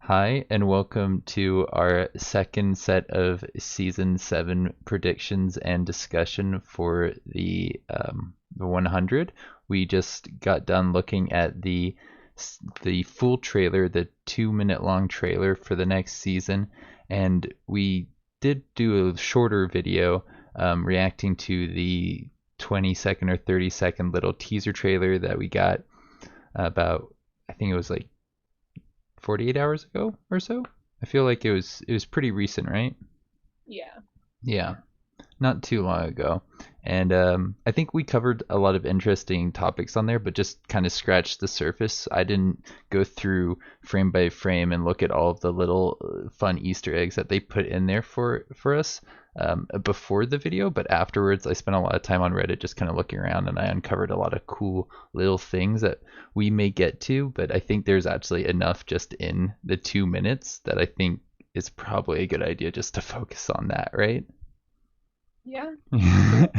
Hi, and welcome to our second set of season 7 predictions and discussion for the 100. We just got done looking at the full trailer, the 2 minute long trailer for the next season, and we did do a shorter video reacting to the 20-second or 30-second little teaser trailer that we got about, I think it was like 48 hours ago or so. I feel like it was pretty recent, right? Yeah. Yeah, not too long ago. And I think we covered a lot of interesting topics on there, but just kind of scratched the surface. I didn't go through frame by frame and look at all of the little fun Easter eggs that they put in there for us before the video, but afterwards I spent a lot of time on Reddit just kind of looking around, and I uncovered a lot of cool little things that we may get to, but I think there's actually enough just in the 2 minutes that I think it's probably a good idea just to focus on that, right? Yeah, sure.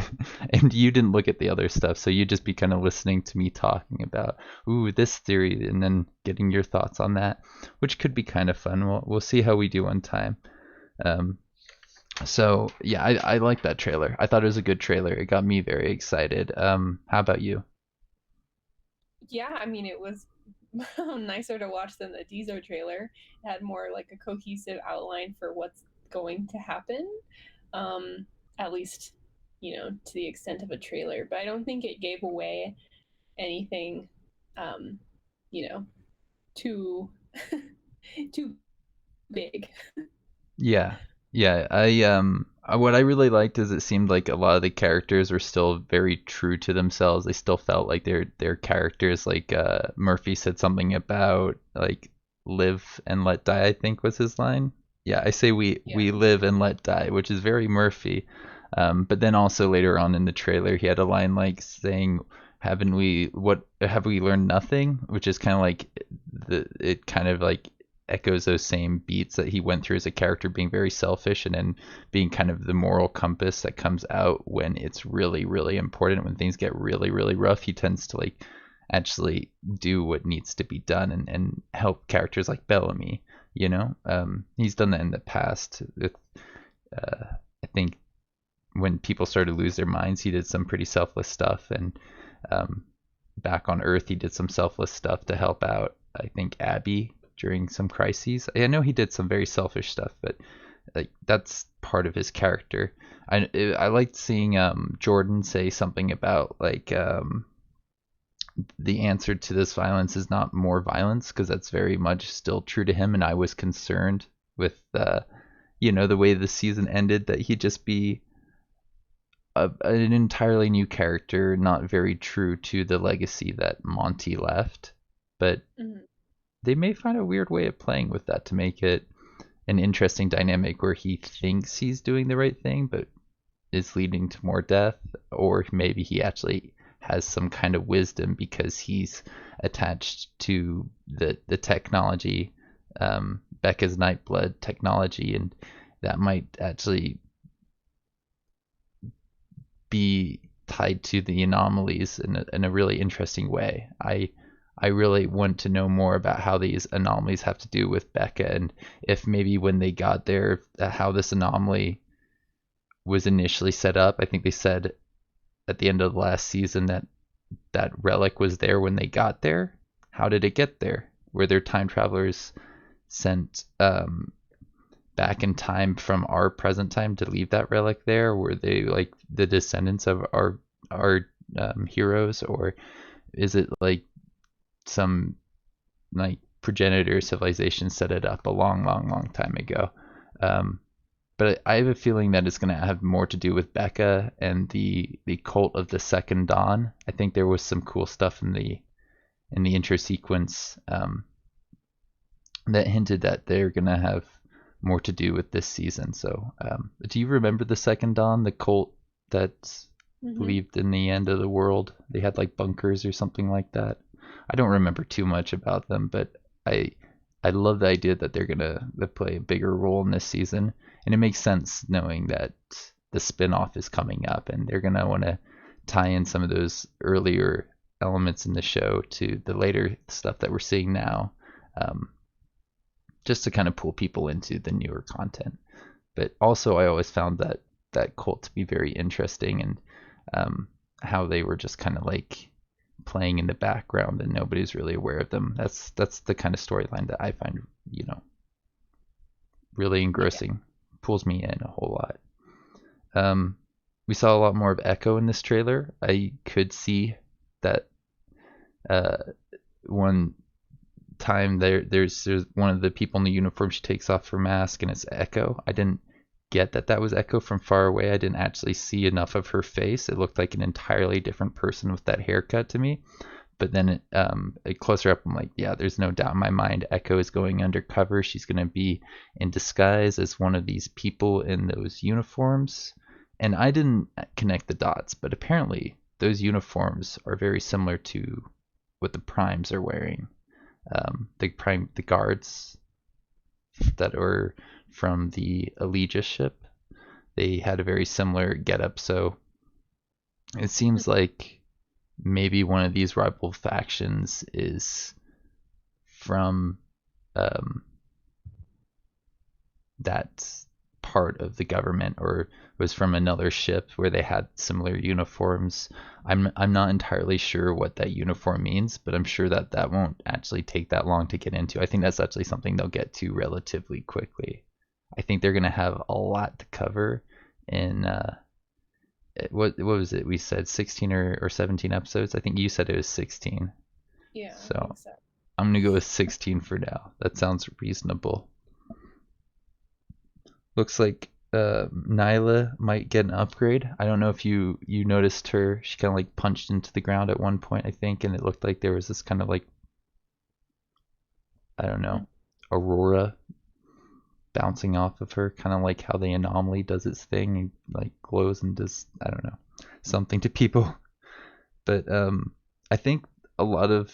And you didn't look at the other stuff, so you'd just be kind of listening to me talking about, ooh, this theory, and then getting your thoughts on that, which could be kind of fun. We'll see how we do on time. Um, so yeah, I like that trailer. I thought it was a good trailer. It got me very excited. How about you? Yeah, I mean, it was nicer to watch than the Deezer trailer. It had more like a cohesive outline for what's going to happen. Um, at least, to the extent of a trailer. But I don't think it gave away anything, um, you know, too too big. Yeah, yeah. What I really liked is it seemed like a lot of the characters were still very true to themselves. They still felt like their characters. Like Murphy said something about like live and let die, I think was his line. Yeah, I say Yeah. we live and let die, which is very Murphy. But then also later on in the trailer, he had a line like saying, "Haven't we? What have we learned? Nothing," which is kind of like it kind of like echoes those same beats that he went through as a character, being very selfish and then being kind of the moral compass that comes out when it's really, really important. When things get really, really rough, he tends to like actually do what needs to be done and help characters like Bellamy. He's done that in the past. With, I think when people started to lose their minds, he did some pretty selfless stuff, and um, back on Earth, he did some selfless stuff to help out, I think, Abby during some crises. I know he did some very selfish stuff, but like that's part of his character. I liked seeing Jordan say something about like the answer to this violence is not more violence, because that's very much still true to him. And I was concerned with the way the season ended, that he'd just be an entirely new character, not very true to the legacy that Monty left. But Mhm. they may find a weird way of playing with that to make it an interesting dynamic where he thinks he's doing the right thing, but is leading to more death, or maybe he actually has some kind of wisdom because he's attached to the technology, Becca's Nightblood technology, and that might actually be tied to the anomalies in a really interesting way. I really want to know more about how these anomalies have to do with Becca, and if maybe when they got there, how this anomaly was initially set up. I think they said at the end of the last season that that relic was there when they got there. How did it get there? Were there time travelers sent back in time from our present time to leave that relic there? Were they like the descendants of our heroes, or is it like some like progenitor civilization set it up a long, long, long time ago? Um, but I have a feeling that it's going to have more to do with Becca and the cult of the Second Dawn. I think there was some cool stuff in the intro sequence that hinted that they're going to have more to do with this season. So, do you remember the Second Dawn, the cult that Mhm. believed in the end of the world? They had like bunkers or something like that. I don't remember too much about them, but I I love the idea that they're gonna play a bigger role in this season, and it makes sense knowing that the spin-off is coming up, and they're gonna want to tie in some of those earlier elements in the show to the later stuff that we're seeing now. Um, just to kind of pull people into the newer content. But also, I always found that cult to be very interesting, and how they were just kind of like playing in the background and nobody's really aware of them. That's the kind of storyline that I find, really Yeah. engrossing, pulls me in a whole lot. We saw a lot more of Echo in this trailer. I could see that uh, one time there's one of the people in the uniform, she takes off her mask and it's Echo. I didn't get that was Echo from far away. I didn't actually see enough of her face. It looked like an entirely different person with that haircut to me. But then closer up, I'm like, yeah, there's no doubt in my mind. Echo is going undercover. She's going to be in disguise as one of these people in those uniforms. And I didn't connect the dots, but apparently those uniforms are very similar to what the primes are wearing. The guards that were from the Allegia ship, they had a very similar getup. So it seems like maybe one of these rival factions is from um, that part of the government, or was from another ship where they had similar uniforms. I'm not entirely sure what that uniform means, but I'm sure that won't actually take that long to get into. I think that's actually something they'll get to relatively quickly. I think they're gonna have a lot to cover in what was it we said, 16 or 17 episodes. I think you said it was 16. Yeah, I So think so. I'm gonna go with 16 for now. That sounds reasonable. Looks like Nyla might get an upgrade. I don't know if you noticed her. She kind of like punched into the ground at one point, I think, and it looked like there was this kind of like, I don't know, aurora bouncing off of her, kind of like how the anomaly does its thing and like glows and does, I don't know, something to people. But I think a lot of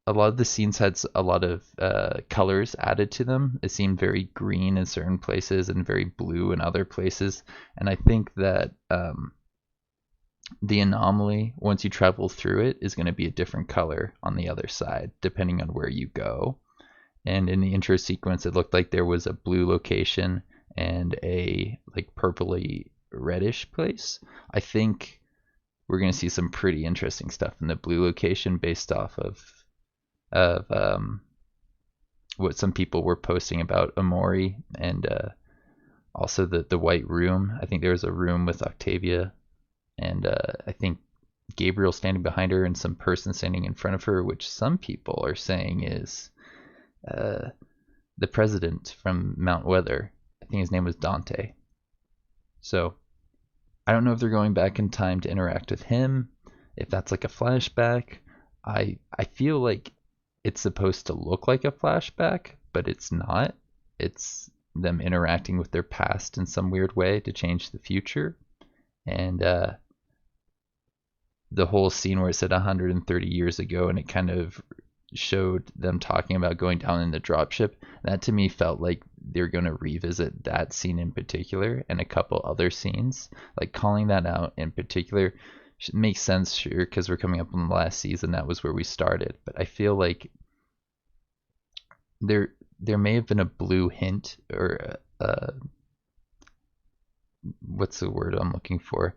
a lot of the scenes had a lot of colors added to them. It seemed very green in certain places and very blue in other places. And I think that the anomaly, once you travel through it, is going to be a different color on the other side, depending on where you go. And in the intro sequence, it looked like there was a blue location and a like purpley reddish place. I think we're going to see some pretty interesting stuff in the blue location based off of what some people were posting about Emori, and also the White Room. I think there was a room with Octavia, and I think Gabriel standing behind her and some person standing in front of her, which some people are saying is uh, the president from Mount Weather. I think his name was Dante. So I don't know if they're going back in time to interact with him, if that's like a flashback. I feel like it's supposed to look like a flashback, but it's not. It's them interacting with their past in some weird way to change the future. And the whole scene where it said 130 years ago and it kind of showed them talking about going down in the dropship, that to me felt like they're going to revisit that scene in particular and a couple other scenes. Like calling that out in particular makes sense, sure, because we're coming up on the last season. That was where we started. But I feel like there may have been a blue hint, or what's the word I'm looking for,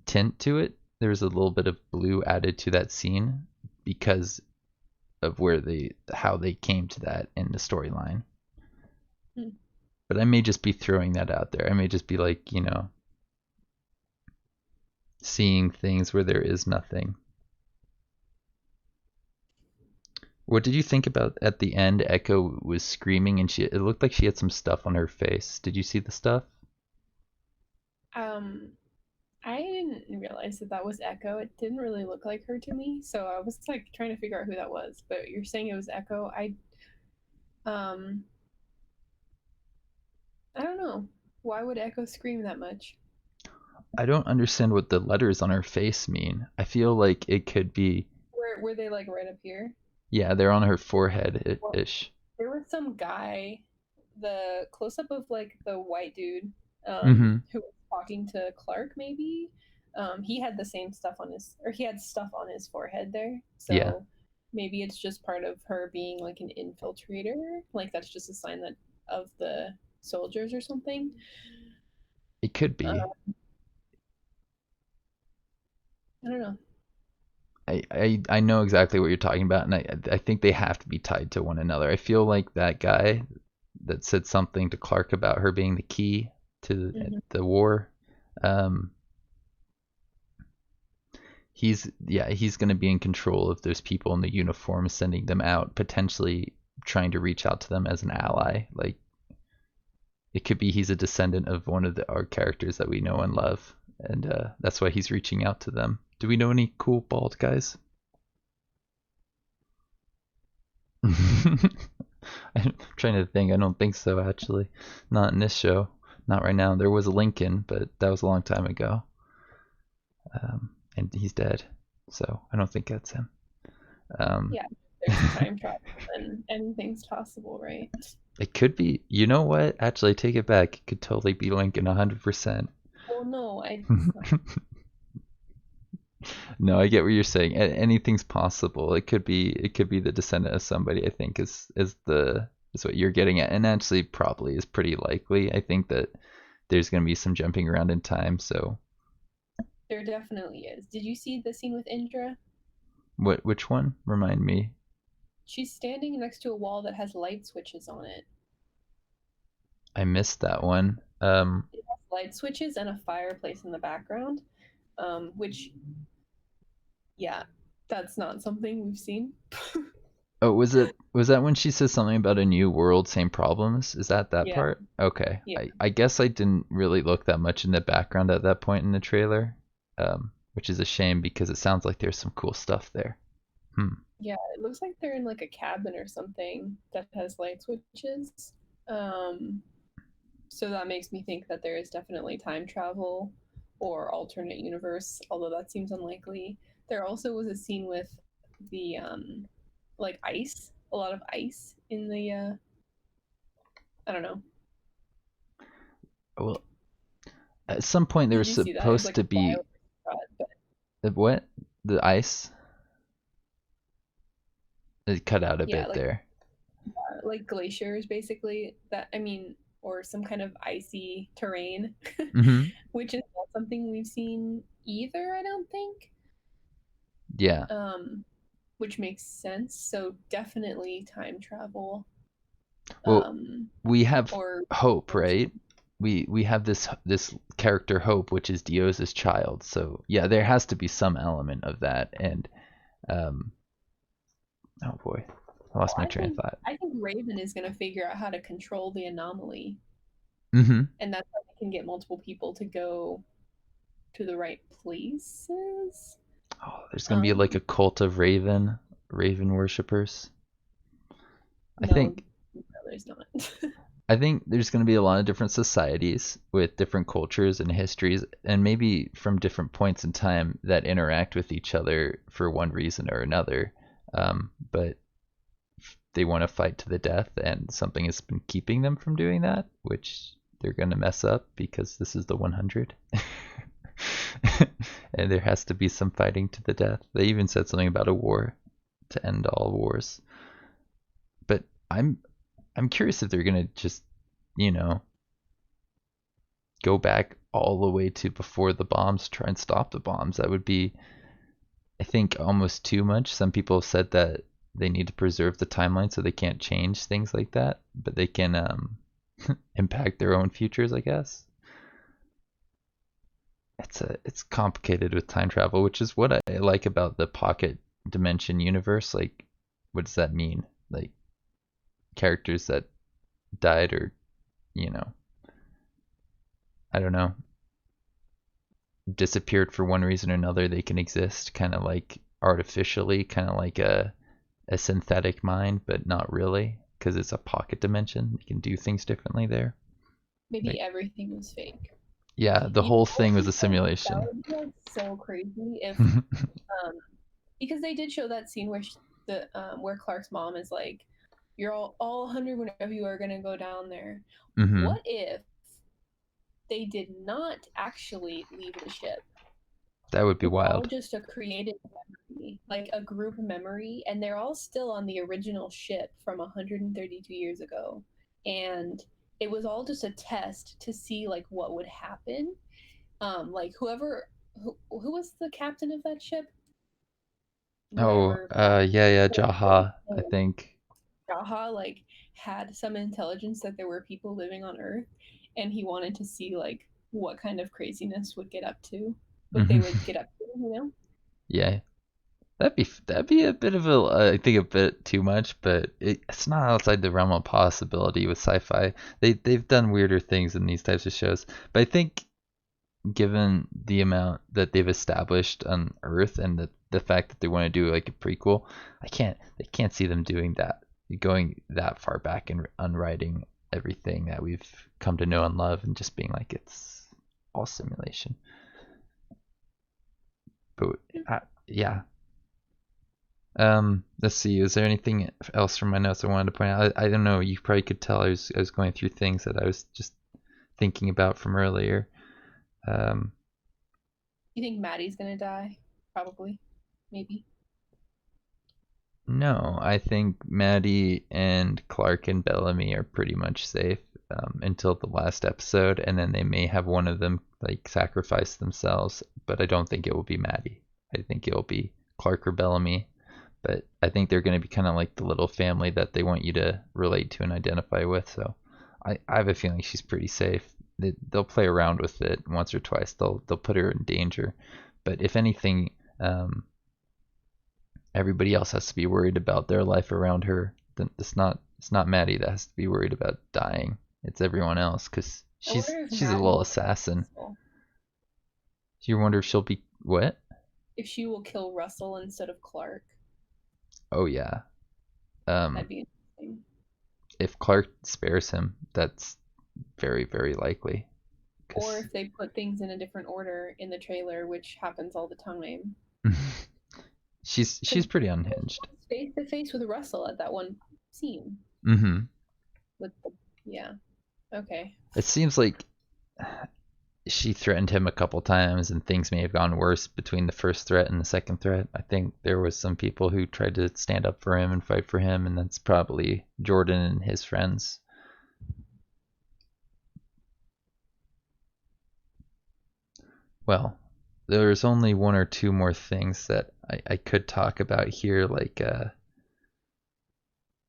tint to it. There's a little bit of blue added to that scene because of how they came to that in the storyline. Hmm. But I may just be throwing that out there. I may just be like, seeing things where there is nothing. What did you think about at the end? Echo was screaming and it looked like she had some stuff on her face. Did you see the stuff? Um, I didn't realize that that was Echo. It didn't really look like her to me, so I was like trying to figure out who that was. But you're saying it was Echo. Um, I don't know. Why would Echo scream that much? I don't understand what the letters on her face mean. I feel like it could be, Where were they like right up here? yeah, they're on her forehead Well, ish. there was some guy, the close up of like the white dude, Mm-hmm. who was talking to Clarke. Maybe, he had the same stuff on his, or he had stuff on his forehead there. Yeah. So Maybe it's just part of her being like an infiltrator. Like that's just a sign that of the soldiers or something. It could be. Uh, I don't know. I know exactly what you're talking about, and I think they have to be tied to one another. I feel like that guy that said something to Clarke about her being the key to Hmm. the war. Um, he's going to be in control of those people in the uniform, sending them out, potentially trying to reach out to them as an ally. Like it could be he's a descendant of one of our characters that we know and love, and that's why he's reaching out to them. Do we know any cool bald guys? I'm trying to think. I don't think so, actually. Not in this show. Not right now. There was a Lincoln, but that was a long time ago. And he's dead. So I don't think that's him. Um, Yeah, there's time travel and anything's possible, right? it could be. You know what? Actually, I take it back. It could totally be Lincoln 100%. Well, no, I No, I get what you're saying. Anything's possible. It could be. It could be the descendant of somebody. I think is what you're getting at, and actually probably is pretty likely. I think that there's going to be some jumping around in time. So there definitely is. Did you see the scene with Indra? what? Which one? Remind me. She's standing next to a wall that has light switches on it. I missed that one. It has light switches and a fireplace in the background, which, yeah, that's not something we've seen. Oh, was that when she says something about a new world, same problems? Is that Yeah, part? Okay. yeah. I guess I didn't really look that much in the background at that point in the trailer, which is a shame because it sounds like there's some cool stuff there. Hmm. Yeah, it looks like they're in like a cabin or something that has light switches. Um, so that makes me think that there is definitely time travel or alternate universe, although that seems unlikely. There also was a scene with the like ice, a lot of ice in the I don't know. Well, at some point there Did was you see that? It was supposed like a to be wild shot, but what? The ice? It cut out a yeah, bit there. like glaciers basically. That I mean, or some kind of icy terrain, Mm-hmm. which is not something we've seen either. I don't think. Yeah. Um, which makes sense. So definitely time travel. Well, Um, we have or Hope, version. right? We have this character Hope, which is Dios's child. So yeah, there has to be some element of that. And um, oh boy, I Well, lost my train of thought. I think Raven is going to figure out how to control the anomaly, Mm-hmm. and that's how they can get multiple people to go to the right places. Oh, there's gonna be like a Um, cult of Raven worshippers. I no, think no, there's not. I think there's going to be a lot of different societies with different cultures and histories, and maybe from different points in time that interact with each other for one reason or another. But they want to fight to the death, and something has been keeping them from doing that, which they're going to mess up because this is the 100. And there has to be some fighting to the death. They even said something about a war to end all wars. But I'm curious if they're gonna just, you know, go back all the way to before the bombs, try and stop the bombs. That would be, I think, almost too much. Some people have said that they need to preserve the timeline so they can't change things like that, but they can impact their own futures, I guess. It's complicated with time travel, which is what I like about the pocket dimension universe. Like, what does that mean? Like characters that died or, you know, I don't know, disappeared for one reason or another, they can exist kind of like artificially, kind of like a synthetic mind, but not really because it's a pocket dimension. You can do things differently there. Maybe Like, everything was fake. yeah, the You know whole what thing would was be a funny? That simulation. would be like so crazy if um because they did show that scene where the where Clark's mom is like, "You're all 100 whenever you are gonna go down there." Hmm. What if they did not actually leave the ship? That would be It was all wild. just a created memory, memory, like a group memory, and they're all still on the original ship from 132 years ago. And it was all just a test to see like what would happen. Like who was the captain of that ship? Oh, Whatever captain. yeah, yeah, Jaha, I think. Jaha like had some intelligence that there were people living on Earth, and he wanted to see like what kind of craziness would get up to, what they Hmm. would get up to, you know? Yeah, that'd be a bit of a, I think a bit too much, but it's not outside the realm of possibility with sci-fi. They've done weirder things in these types of shows, but I think given the amount that they've established on Earth and the fact that they want to do like a prequel, they can't see them doing that, going that far back and unwriting everything that we've come to know and love and just being like it's all simulation. But yeah. Let's see. Is there anything else from my notes I wanted to point out? I don't know. You probably could tell I was going through things that I was just thinking about from earlier. Um, You think Maddie's gonna die? Probably. Maybe. no, I think Maddie and Clarke and Bellamy are pretty much safe until the last episode, and then they may have one of them like sacrifice themselves. But I don't think it will be Maddie. I think it will be Clarke or Bellamy. But I think they're going to be kind of like the little family that they want you to relate to and identify with. So I have a feeling she's pretty safe. They'll play around with it once or twice. They'll put her in danger. But if anything, everybody else has to be worried about their life around her. Then it's not Maddie that has to be worried about dying. It's everyone else because I wonder if she's a Maddie little will kill assassin. Russell. You wonder if she'll be what? If she will kill Russell instead of Clarke. Oh yeah. That'd Um, be interesting. if Clarke spares him, that's very very likely. Or Because if they put things in a different order in the trailer, which happens all the time. she's Because pretty unhinged. face to face with Russell at that one scene. Hmm. With the, yeah. Okay. It seems like she threatened him a couple times, and things may have gone worse between the first threat and the second threat. I think there was some people who tried to stand up for him and fight for him, and that's probably Jordan and his friends. Well, there's only one or two more things that I could talk about here, like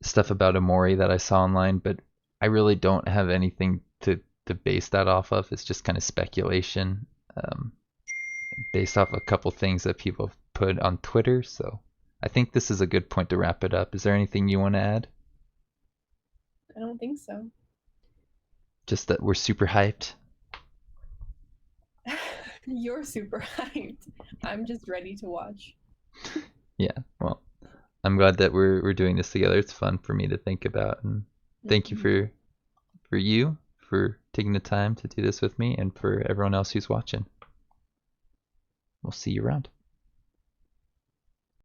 stuff about Emori that I saw online, but I really don't have anything to base that off of. It's just kind of speculation, um, based off a couple things that people have put on Twitter. So I think this is a good point to wrap it up. Is there anything you want to add? I don't think so. Just that we're super hyped. You're super hyped. I'm just ready to watch. Yeah. Well, I'm glad that we're doing this together. It's fun for me to think about, and thank you Mhm. for you for taking the time to do this with me, and for everyone else who's watching. We'll see you around.